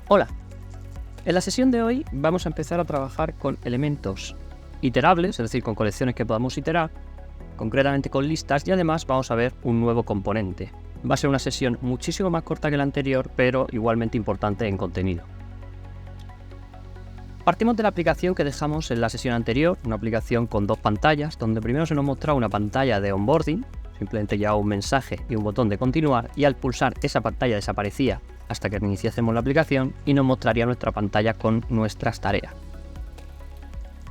Hola, en la sesión de hoy vamos a empezar a trabajar con elementos iterables, es decir, con colecciones que podamos iterar, concretamente con listas, y además vamos a ver un nuevo componente. Va a ser una sesión muchísimo más corta que la anterior, pero igualmente importante en contenido. Partimos de la aplicación que dejamos en la sesión anterior, una aplicación con dos pantallas, donde primero se nos mostraba una pantalla de onboarding, simplemente llevaba un mensaje y un botón de continuar, y al pulsar esa pantalla desaparecía hasta que reiniciásemos la aplicación y nos mostraría nuestra pantalla con nuestras tareas.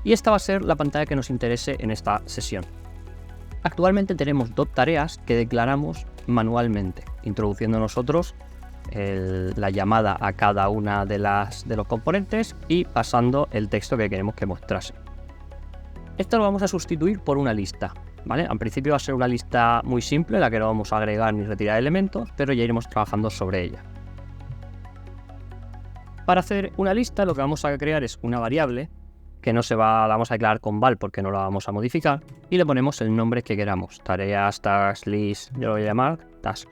Y esta va a ser la pantalla que nos interese en esta sesión. Actualmente tenemos dos tareas que declaramos manualmente, introduciendo nosotros la llamada a cada una de los componentes y pasando el texto que queremos que mostrase. Esto lo vamos a sustituir por una lista, ¿vale? Al principio va a ser una lista muy simple, en la que no vamos a agregar ni retirar elementos, pero ya iremos trabajando sobre ella. Para hacer una lista, lo que vamos a crear es una variable que no la vamos a declarar con val porque no la vamos a modificar, y le ponemos el nombre que queramos, tareas, tasks, list, yo lo voy a llamar tasks.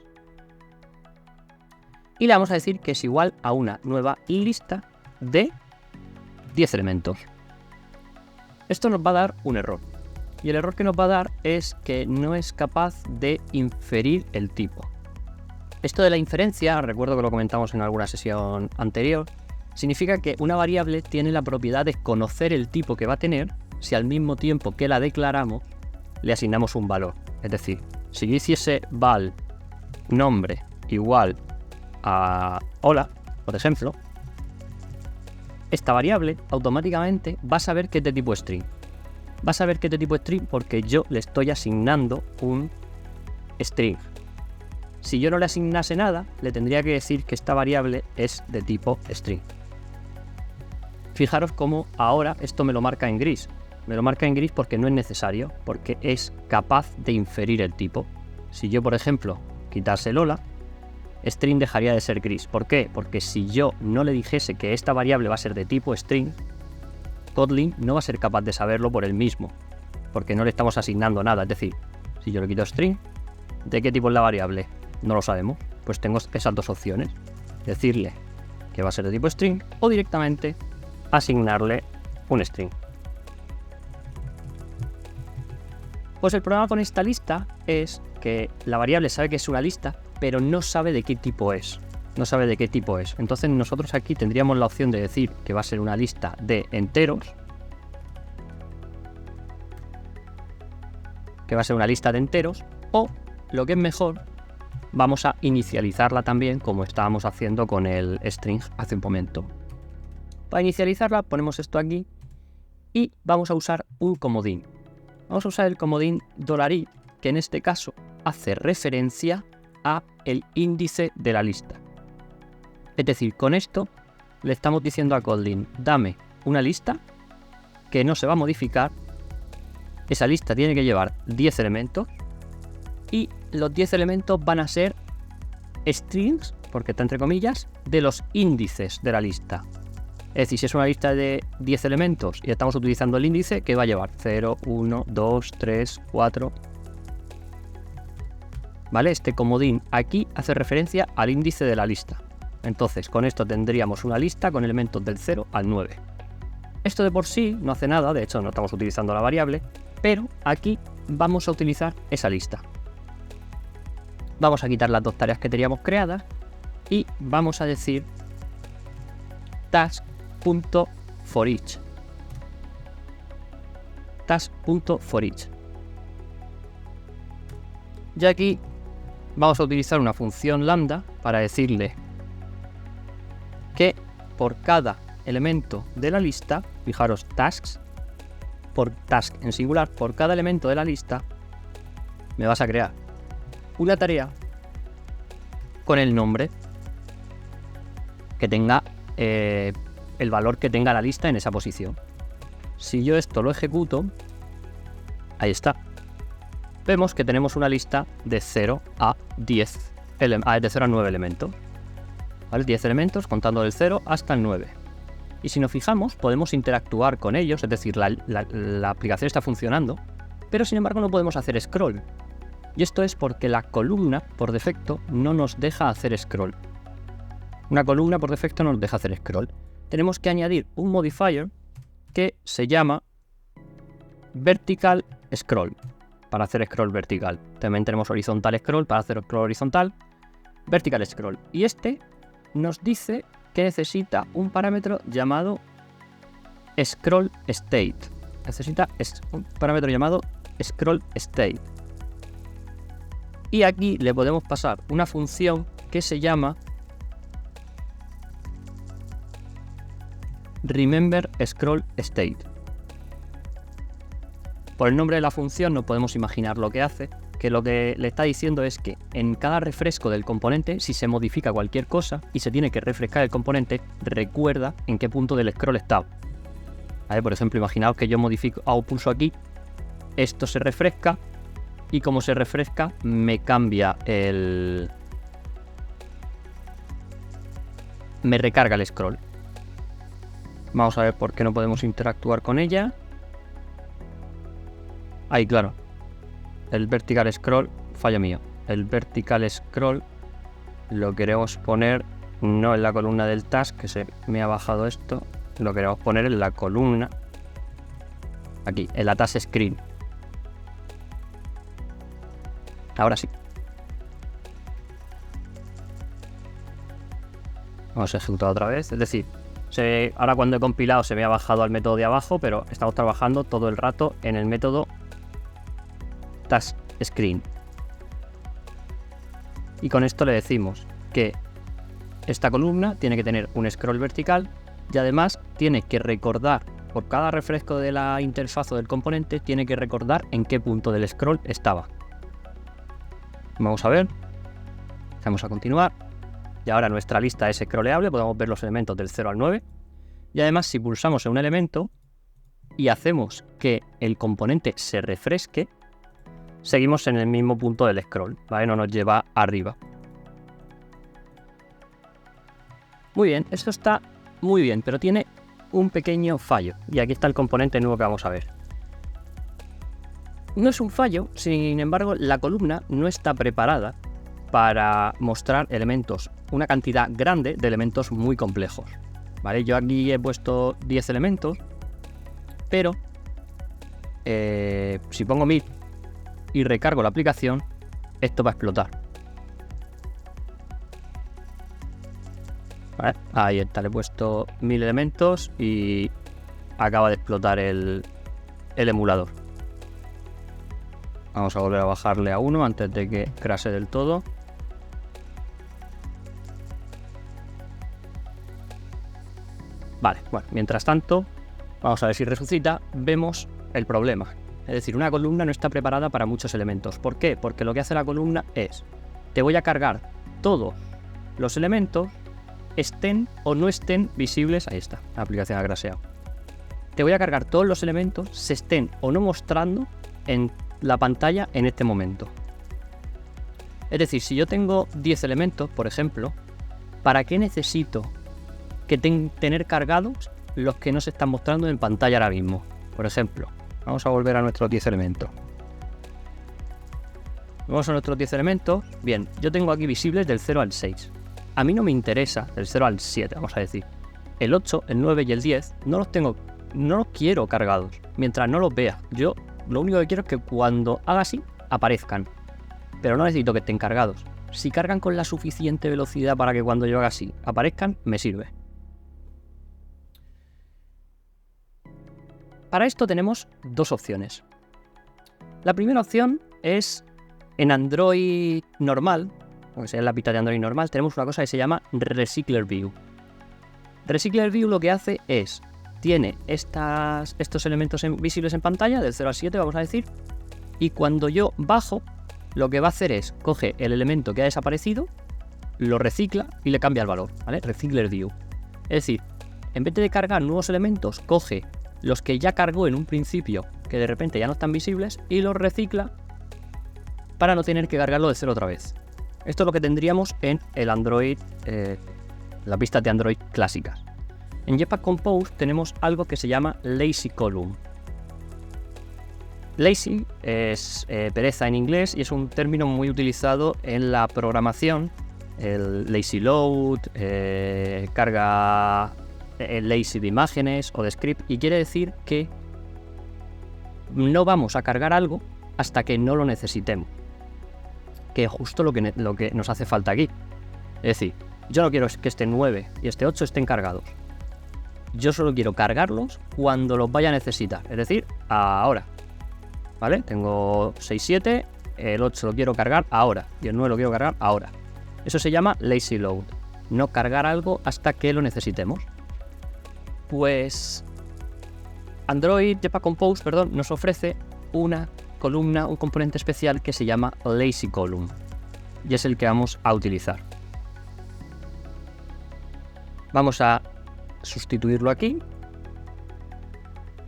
Y le vamos a decir que es igual a una nueva lista de 10 elementos. Esto nos va a dar un error, y el error que nos va a dar es que no es capaz de inferir el tipo. Esto de la inferencia, recuerdo que lo comentamos en alguna sesión anterior, significa que una variable tiene la propiedad de conocer el tipo que va a tener si al mismo tiempo que la declaramos le asignamos un valor. Es decir, si yo hiciese val nombre igual a hola, por ejemplo, esta variable automáticamente va a saber que es de tipo string. Va a saber que es de tipo string porque yo le estoy asignando un string. Si yo no le asignase nada, le tendría que decir que esta variable es de tipo string. Fijaros cómo ahora esto me lo marca en gris. Me lo marca en gris porque no es necesario, porque es capaz de inferir el tipo. Si yo, por ejemplo, quitase el hola, string dejaría de ser gris. ¿Por qué? Porque si yo no le dijese que esta variable va a ser de tipo string, Kotlin no va a ser capaz de saberlo por él mismo, porque no le estamos asignando nada. Es decir, si yo le quito string, ¿de qué tipo es la variable? No lo sabemos. Pues tengo esas dos opciones: decirle que va a ser de tipo string o directamente asignarle un string. Pues el problema con esta lista es que la variable sabe que es una lista, pero no sabe de qué tipo es. No sabe de qué tipo es. Entonces nosotros aquí tendríamos la opción de decir que va a ser una lista de enteros. Que va a ser una lista de enteros. O, lo que es mejor, vamos a inicializarla también, como estábamos haciendo con el string hace un momento. Para inicializarla ponemos esto aquí y vamos a usar un comodín. Vamos a usar el comodín $i, que en este caso hace referencia a el índice de la lista. Es decir, con esto le estamos diciendo a Kotlin: dame una lista que no se va a modificar. Esa lista tiene que llevar 10 elementos y los 10 elementos van a ser strings, porque está entre comillas, de los índices de la lista. Es decir, si es una lista de 10 elementos y estamos utilizando el índice, que va a llevar 0, 1, 2, 3, 4. ¿Vale? Este comodín aquí hace referencia al índice de la lista. Entonces, con esto tendríamos una lista con elementos del 0 al 9. Esto de por sí no hace nada, de hecho no estamos utilizando la variable, pero aquí vamos a utilizar esa lista. Vamos a quitar las dos tareas que teníamos creadas y vamos a decir task.forEach. Task.forEach. Y aquí vamos a utilizar una función lambda para decirle que por cada elemento de la lista, fijaros, tasks, por task en singular, por cada elemento de la lista, me vas a crear una tarea con el nombre que tenga el valor que tenga la lista en esa posición. Si yo esto lo ejecuto, ahí está. Vemos que tenemos una lista de 0 a 10, de 0 a 9 elementos. ¿Vale? 10 elementos contando del 0 hasta el 9. Y si nos fijamos, podemos interactuar con ellos, es decir, la aplicación está funcionando, pero sin embargo no podemos hacer scroll. Y esto es porque la columna, por defecto, no nos deja hacer scroll. Una columna por defecto no nos deja hacer scroll. Tenemos que añadir un modifier que se llama vertical scroll para hacer scroll vertical. También tenemos horizontal scroll para hacer scroll horizontal. Vertical scroll. Y este nos dice que necesita un parámetro llamado scroll state. Necesita un parámetro llamado scroll state. Y aquí le podemos pasar una función que se llama remember scroll state. Por el nombre de la función no podemos imaginar lo que hace, que lo que le está diciendo es que en cada refresco del componente, si se modifica cualquier cosa y se tiene que refrescar el componente, recuerda en qué punto del scroll estaba. ¿Vale? Por ejemplo, imaginaos que yo pulso aquí, esto se refresca y como se refresca me cambia me recarga el scroll. Vamos a ver por qué no podemos interactuar con ella. Ahí, claro. El vertical scroll, fallo mío. El vertical scroll lo queremos poner no en la columna del task, que se me ha bajado esto. Lo queremos poner en la columna. Aquí, en la task screen. Ahora sí. Vamos a ejecutar otra vez. Es decir, ahora cuando he compilado se me ha bajado al método de abajo, pero estamos trabajando todo el rato en el método task screen. Y con esto le decimos que esta columna tiene que tener un scroll vertical y además tiene que recordar, por cada refresco de la interfaz o del componente, tiene que recordar en qué punto del scroll estaba. Vamos a ver. Vamos a continuar. Y ahora nuestra lista es scrolleable, podemos ver los elementos del 0 al 9. Y además, si pulsamos en un elemento y hacemos que el componente se refresque, seguimos en el mismo punto del scroll, ¿vale? No nos lleva arriba. Muy bien, esto está muy bien, pero tiene un pequeño fallo. Y aquí está el componente nuevo que vamos a ver. No es un fallo, sin embargo, la columna no está preparada para mostrar elementos, una cantidad grande de elementos muy complejos. ¿Vale? Yo aquí he puesto 10 elementos, pero si pongo 1000 y recargo la aplicación, esto va a explotar. ¿Vale? Ahí está, le he puesto 1000 elementos y acaba de explotar el emulador. Vamos a volver a bajarle a 1 antes de que crashe del todo. Vale, bueno, mientras tanto, vamos a ver si resucita. Vemos el problema. Es decir, una columna no está preparada para muchos elementos. ¿Por qué? Porque lo que hace la columna es, te voy a cargar todos los elementos, estén o no estén visibles. Ahí está, la aplicación ha crasheado. Te voy a cargar todos los elementos, se estén o no mostrando en la pantalla en este momento. Es decir, si yo tengo 10 elementos, por ejemplo, ¿para qué necesito que tener cargados los que no se están mostrando en pantalla ahora mismo? Por ejemplo, vamos a volver a nuestros 10 elementos. Vamos a nuestros 10 elementos. Bien, yo tengo aquí visibles del 0 al 6. A mí no me interesa del 0 al 7, vamos a decir. El 8, el 9 y el 10 no los quiero cargados mientras no los vea. Yo lo único que quiero es que cuando haga así, aparezcan. Pero no necesito que estén cargados. Si cargan con la suficiente velocidad para que cuando yo haga así, aparezcan, me sirve. Para esto tenemos dos opciones. La primera opción es en Android normal, o sea, en la pista de Android normal, tenemos una cosa que se llama Recycler View. Recycler View lo que hace es, tiene estos elementos visibles en pantalla, del 0 al 7 vamos a decir, y cuando yo bajo, lo que va a hacer es, coge el elemento que ha desaparecido, lo recicla y le cambia el valor, ¿vale? Recycler View. Es decir, en vez de cargar nuevos elementos, coge los que ya cargó en un principio, que de repente ya no están visibles, y los recicla para no tener que cargarlo de cero otra vez. Esto es lo que tendríamos en el Android, la pista de Android clásicas. En Jetpack Compose tenemos algo que se llama Lazy Column. Lazy es pereza en inglés y es un término muy utilizado en la programación el lazy load, carga lazy de imágenes o de script, y quiere decir que no vamos a cargar algo hasta que no lo necesitemos, que es justo lo que nos hace falta aquí. Es decir, yo no quiero que este 9 y este 8 estén cargados, yo solo quiero cargarlos cuando los vaya a necesitar, es decir, ahora, ¿vale? Tengo 6, 7, el 8 lo quiero cargar ahora y el 9 lo quiero cargar ahora. Eso se llama lazy load, no cargar algo hasta que lo necesitemos. Pues Android Jetpack Compose, nos ofrece una columna, un componente especial que se llama Lazy Column, y es el que vamos a utilizar. Vamos a sustituirlo aquí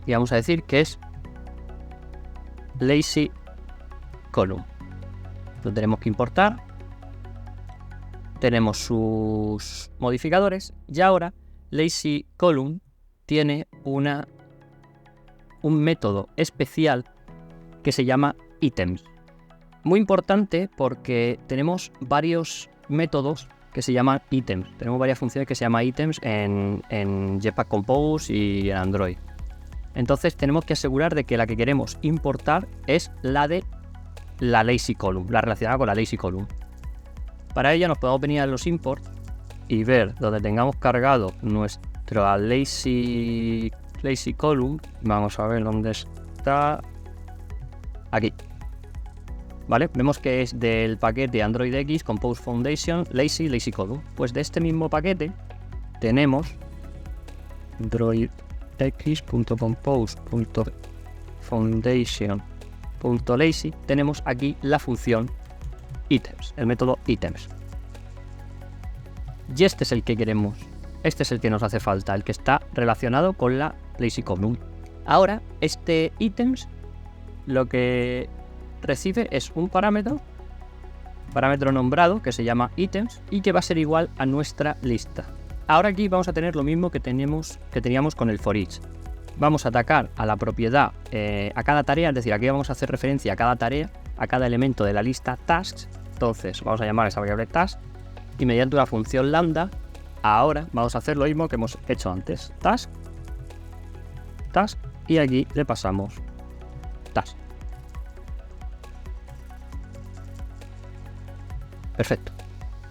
y vamos a decir que es Lazy Column. Lo tenemos que importar, tenemos sus modificadores, y ahora Lazy Column tiene un método especial que se llama items. Muy importante porque tenemos varios métodos que se llaman items. Tenemos varias funciones que se llaman items en Jetpack Compose y en Android. Entonces tenemos que asegurar de que la que queremos importar es la de la Lazy Column, la relacionada con la Lazy Column. Para ello nos podemos venir a los imports y ver donde tengamos cargado nuestra Lazy Column. Vamos a ver dónde está. Aquí. ¿Vale? Vemos que es del paquete Android X Compose Foundation Lazy Column. Pues de este mismo paquete tenemos androidx.compose.foundation.lazy. Tenemos aquí la función items, el método items. Y este es el que queremos. Este es el que nos hace falta, el que está relacionado con la Lazy Column. Ahora, este items lo que recibe es un parámetro nombrado que se llama items y que va a ser igual a nuestra lista. Ahora aquí vamos a tener lo mismo que teníamos con el for each. Vamos a atacar a la propiedad a cada tarea, es decir, aquí vamos a hacer referencia a cada tarea, a cada elemento de la lista tasks. Entonces vamos a llamar a esa variable task y mediante una función lambda ahora vamos a hacer lo mismo que hemos hecho antes, task, y aquí le pasamos task. Perfecto.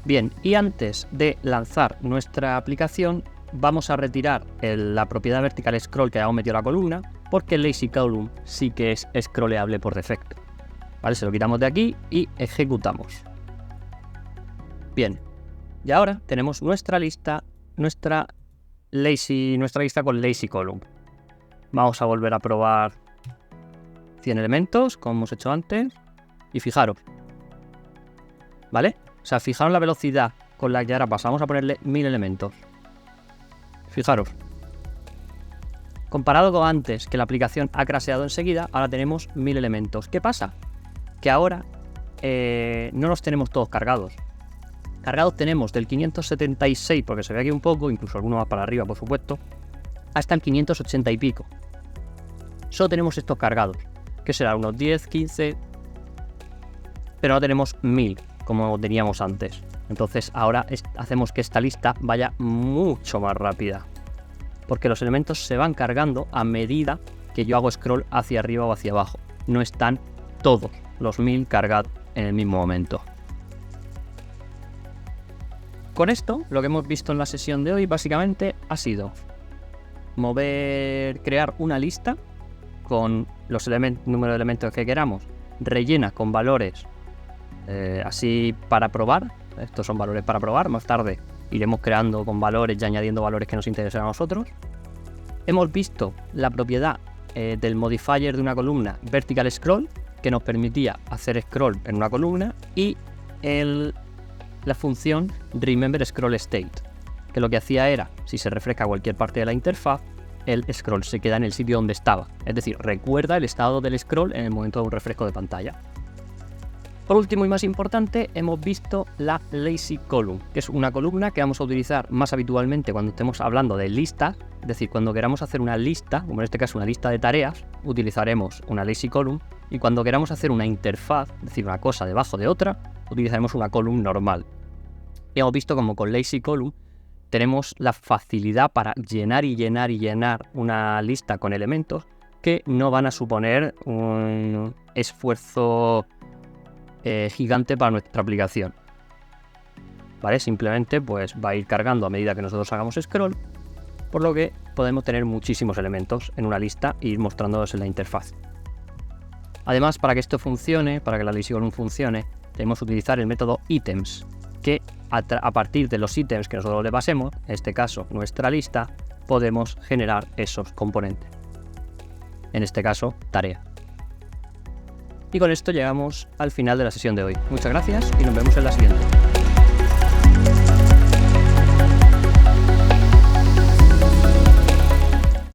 Bien, y antes de lanzar nuestra aplicación vamos a retirar la propiedad vertical scroll que habíamos metido a la columna, porque el Lazy Column sí que es scrolleable por defecto. ¿Vale? Se lo quitamos de aquí y ejecutamos. Bien, y ahora tenemos nuestra lista con Lazy Column. Vamos a volver a probar 100 elementos, como hemos hecho antes, y fijaros, ¿vale? O sea, fijaros la velocidad con la que ahora pasamos a ponerle 1000 elementos. Fijaros. Comparado con antes, que la aplicación ha crasheado enseguida, ahora tenemos 1000 elementos. ¿Qué pasa? Que ahora no los tenemos todos cargados. Cargados tenemos del 576, porque se ve aquí un poco, incluso alguno más para arriba, por supuesto, hasta el 580 y pico. Solo tenemos estos cargados, que será unos 10, 15, pero no tenemos 1000 como teníamos antes. Entonces ahora hacemos que esta lista vaya mucho más rápida, porque los elementos se van cargando a medida que yo hago scroll hacia arriba o hacia abajo. No están todos los 1000 cargados en el mismo momento. Con esto, lo que hemos visto en la sesión de hoy básicamente ha sido crear una lista con los número de elementos que queramos, rellena con valores así para probar. Estos son valores para probar. Más tarde iremos creando con valores y añadiendo valores que nos interesen a nosotros. Hemos visto la propiedad del modifier de una columna vertical scroll, que nos permitía hacer scroll en una columna, y la función remember scroll state, que lo que hacía era, si se refresca cualquier parte de la interfaz, el scroll se queda en el sitio donde estaba, es decir, recuerda el estado del scroll en el momento de un refresco de pantalla. Por último y más importante, hemos visto la Lazy Column, que es una columna que vamos a utilizar más habitualmente cuando estemos hablando de listas, es decir, cuando queramos hacer una lista, como en este caso una lista de tareas, utilizaremos una Lazy Column, y cuando queramos hacer una interfaz, es decir, una cosa debajo de otra, utilizaremos una column normal. Y hemos visto como con Lazy Column tenemos la facilidad para llenar y llenar y llenar una lista con elementos que no van a suponer un esfuerzo gigante para nuestra aplicación. ¿Vale? Simplemente pues va a ir cargando a medida que nosotros hagamos scroll, por lo que podemos tener muchísimos elementos en una lista e ir mostrándolos en la interfaz. Además, para que esto funcione, para que la Lazy Column funcione, tenemos que utilizar el método items, que a partir de los ítems que nosotros le pasemos, en este caso nuestra lista, podemos generar esos componentes. En este caso, tarea. Y con esto llegamos al final de la sesión de hoy. Muchas gracias y nos vemos en la siguiente.